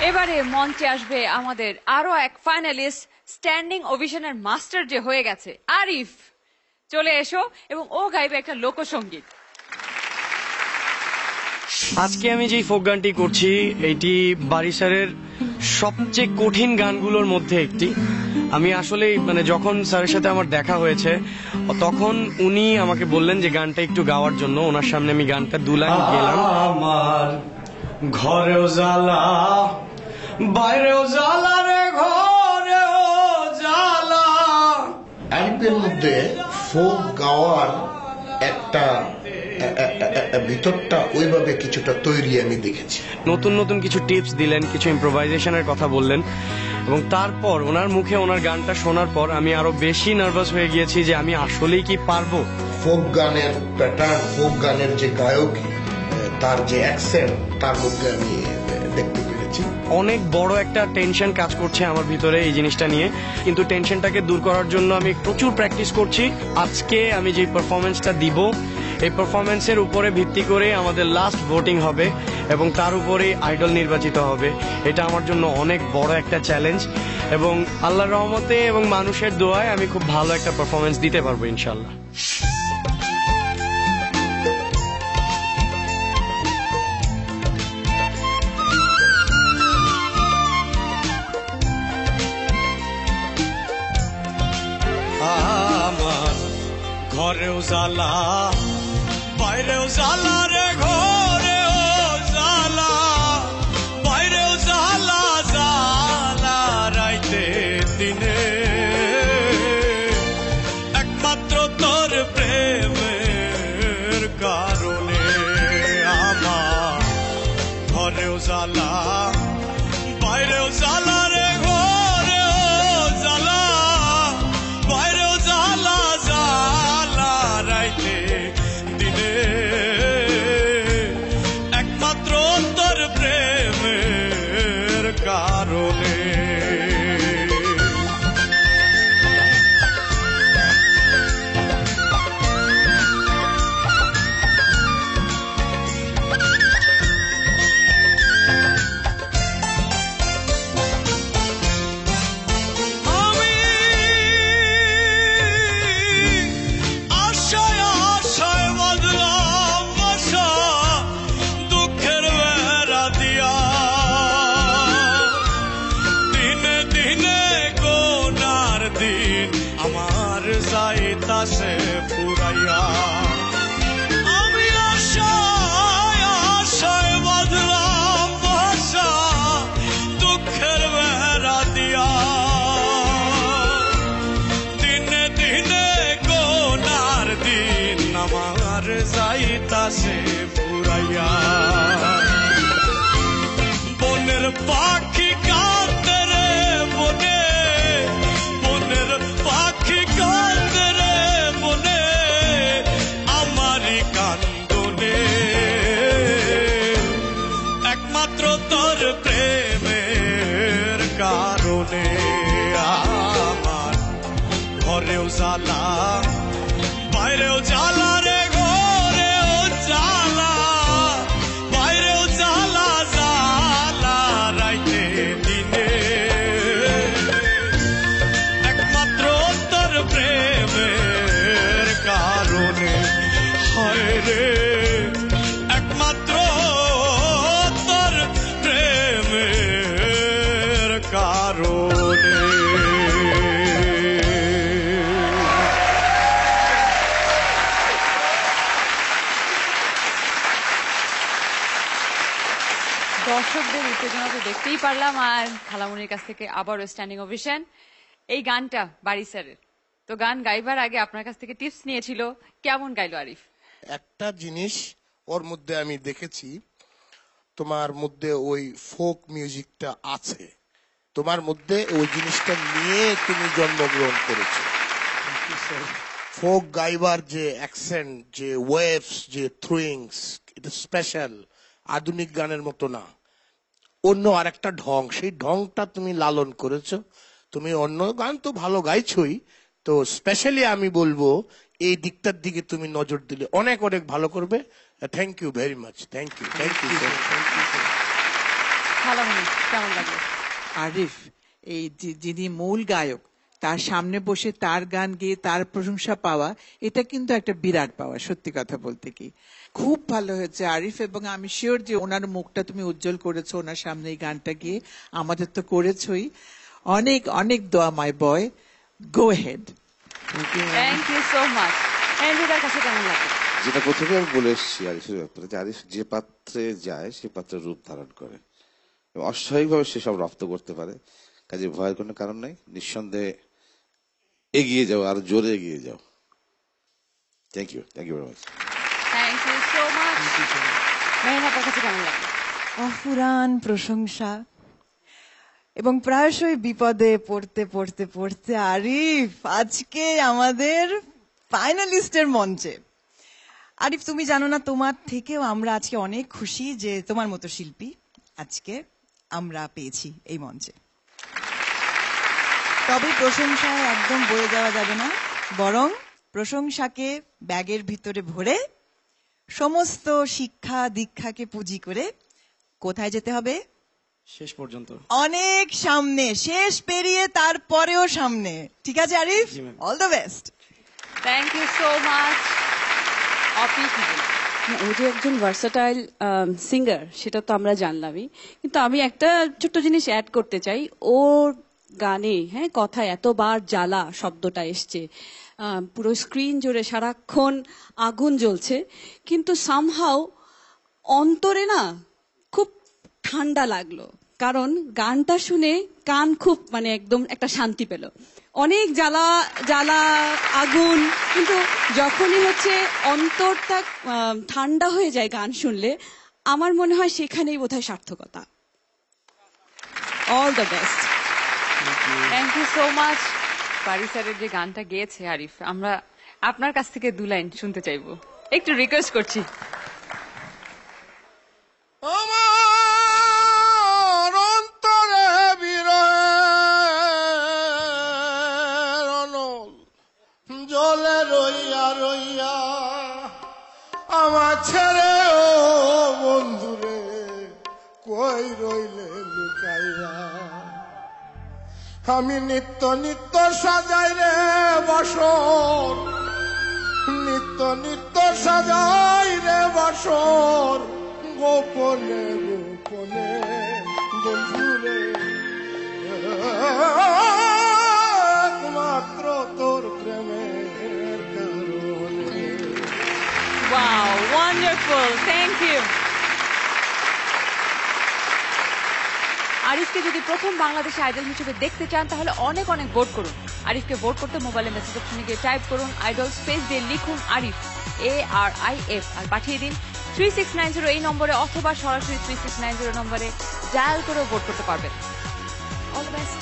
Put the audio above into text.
এবারে মঞ্চে আসবে আমাদের আরো এক ফাইনালিস্ট, স্ট্যান্ডিং ওভেশনের মাস্টার যে হয়ে গেছে আরিফ। চলে এসো এবং ও গাইবে একটা লোকসঙ্গীত। আজকে আমি যে ফোক গানটি করছি এটি বারিসারের সবচেয়ে কঠিন গানগুলোর মধ্যে একটি। আমি আসলে যখন স্যারের সাথে আমার দেখা হয়েছে তখন উনি আমাকে বললেন যে গানটা একটু গাওয়ার জন্য। ওনার সামনে আমি গানটা 2 লাইন গেলাম। আমার ঘরেও জ্বালা বাইরেও জ্বালা রে ঘরেও জ্বালা। আরিফের মধ্যে ফোক গাওয়ার একটা ভিতরটা ওইভাবে কিছুটা তৈরি আমি দেখেছি। নতুন নতুন কিছু টিপস দিলেন, কিছু ইম্প্রোভাইজেশনের কথা বললেন এবং তারপর ওনার মুখে ওনার গানটা শোনার পর আমি আরো বেশি নার্ভাস হয়ে গিয়েছি যে আমি আসলেই কি পারবো। ফোক গানের প্যাটার্ন, ফোক গানের যে গায়ক, তার যে অ্যাকসেন্ট, তার মধ্যে আমি দেখতে পেরেছি। অনেক বড় একটা টেনশন কাজ করছে আমার ভিতরে এই জিনিসটা নিয়ে, কিন্তু টেনশনটাকে দূর করার জন্য আমি প্রচুর প্র্যাকটিস করছি। আজকে আমি যে পারফরমেন্সটা দিব এই পারফরমেন্সের উপরে ভিত্তি করে আমাদের লাস্ট ভোটিং হবে এবং তার উপরে আইডল নির্বাচিত হবে। এটা আমার জন্য অনেক বড় একটা চ্যালেঞ্জ এবং আল্লাহর রহমতে এবং মানুষের দোয়ায় আমি খুব ভালো একটা পারফরমেন্স দিতে পারবো ইনশাল্লাহ। আমার ঘরেও জ্বালা বাইরেও জ্বালা রে ঘরেও জ্বালা বাইরেও জ্বালা জ্বালা রাইতে দিনে একমাত্র তোর প্রেমের কারণে। আমার ঘরেও জ্বালা বাইরেও জ্বালা রে ঘরেও জ্বালা বাইরেও জ্বালা জ্বালা রাইতে দিনে একমাত্র তোর প্রেমের কারণে। আমার যাইতাছে পুরাইয়া আমি আশায় আশায় বাঁধলাম ভাষা দুঃখের বেড়া দিয়া দিনে দিনে গোনার দিন আমার যাইতাছে পুরাইয়া। বনের পাখি কাঁদে রে বনে বনের পাখি কাঁদে রে বনে আমারই কান্দনে একমাত্র তোর প্রেমের কারণে। আমার ঘরেও জ্বালা বাইরেও জ্বালা রে ঘরেও জ্বালা বাইরেও জ্বালা জ্বালা রাইতে দিনে একমাত্র তোর প্রেমের কারণে। হায় রে একমাত্র তোর প্রেমের কারণে। দর্শকদের উত্তেজনা তো দেখতেই পারলাম, আর খালামুনির কাছ থেকে আবারও স্ট্যান্ডিং ওভেশন। এই গানটা বারিসারের, তো গান গাইবার আগে আপনার কাছ থেকে টিপস নিয়েছিল, কেমন গাইলো আরিফ? একটা জিনিস ওর মধ্যে আমি দেখেছি, তোমার মধ্যে ওই ফোক মিউজিকটা আছে, তোমার মধ্যে ওই জিনিসটা নিয়ে তুমি জন্মগ্রহণ করেছো। ফোক গাইবার যে অ্যাকসেন্ট, যে ওয়েভস, যে থ্রুইংস, এটা স্পেশাল, আধুনিক গানের মতো না, অন্য আরেকটা ঢং, সেই ঢংটা তুমি লালন করেছো। তুমি অন্য গান তো ভালো গাইছই, তো স্পেশালি আমি বলবো এই দিকটার দিকে তুমি নজর দিলে অনেক অনেক ভালো করবে। Thank you very much. Thank you, thank you, thank you. খালামণি কেমন লাগলো? আরিফ এই যিনি মূল গায়ক তার সামনে বসে তার গান গেয়ে তার প্রশংসা পাওয়া, এটা কিন্তু একটা বিরাট পাওয়া, সত্যি কথা বলতে কি। খুব ভালো হয়েছে আরিফ, এবং আমি শিওর যে ওনার মুখটা তুমি উজ্জ্বল করেছো ওনার সামনে এই গানটা গিয়ে, আমাদের তো করেছই। অনেক অনেক দোয়া my boy, go ahead. Thank you so much. এন্ড্রুদার কাছে কেমন লাগলো? যেটা প্রথমে আমি বলে এসেছি আরিফের ব্যাপারে, যে আরিফ যে পাত্রে যায় সে পাত্রের রূপ ধারণ করে এবং অস্বাভাবিকভাবে সে সব রপ্ত করতে পারে। কাজে ভয়ের কোনো কারণ নাই, নিঃসন্দেহে এগিয়ে যাও, আরো জোরে এগিয়ে যাও। Thank you very much. Thank you so much. মেহনার কাছে কেমন লাগলো? অফুরান প্রশংসা, এবং প্রায়শই বিপদে পড়তে পড়তে পড়তে আরিফ আজকে আমাদের ফাইনালিস্টের মঞ্চে। আরিফ, তুমি জানো না, তোমার থেকেও আমরা আজকে অনেক খুশি যে তোমার মতো শিল্পী আজকে আমরা পেয়েছি এই মঞ্চে। তবে প্রশংসায় একদম বয়ে যাওয়া যাবে না, বরং প্রশংসাকে ব্যাগের ভিতরে ভরে সমস্ত শিক্ষা দীক্ষাকে পুঁজি করে কোথায় যেতে হবে? শেষ পর্যন্ত, অনেক সামনে, শেষ পেরিয়ে তারপরেও সামনে। ঠিক আছে আরিফ, জি ma'am. All the best. Thank you so much. Opi কি বলবে? ও যে একজন ভার্সাটাইল সিঙ্গার সেটা তো আমরা জানলামই, কিন্তু আমি একটা ছোট্ট জিনিস অ্যাড করতে চাই। ওর গানে কথায় এতবার জ্বালা শব্দটা এসছে, পুরো স্ক্রিন জুড়ে সারাক্ষণ আগুন জ্বলছে, কিন্তু সামহাও অন্তরে না খুব ঠান্ডা লাগলো, কারণ গানটা শুনে কান খুব একদম একটা শান্তি পেল। অনেক জ্বালা জ্বালা আগুন, কিন্তু যখনই অন্তরটা ঠান্ডা হয়ে যায় গান শুনলে, আমার মনে হয় সেখানেই বোধহয় সার্থকতা। All the best. Thank you so much. Bari স্যারের যে গানটা গেয়েছে আরিফ, আমরা আপনার কাছ থেকে 2 লাইন শুনতে চাইবো, একটু রিকোয়েস্ট করছি। আমার অন্তরে বিরহের অনল জলে রইয়া রইয়া আমার ছেড়ে ও বন্ধুরে কই রইলে লুকাইয়া। আমি নিত্য নিত্য সাজাই রে বসর, নিত্য নিত্য সাজাই রে বসর, গোপনে গোপনে বন্ধুরে একমাত্র তোর প্রেমের কারণে। Wow, wonderful, thank you. আরিফকে যদি প্রথম বাংলাদেশে আইডল হিসেবে দেখতে চান তাহলে অনেক অনেক ভোট করুন। আরিফকে ভোট করতে মোবাইলে মেসেজ অপশনে গিয়ে টাইপ করুন আইডল, স্পেস দিয়ে লিখুন আরিফ, ARIF, আর পাঠিয়ে দিন 3690 এই নম্বরে, অথবা সরাসরি 3690 নম্বরে ডায়াল করেও ভোট করতে পারবেন। All the best.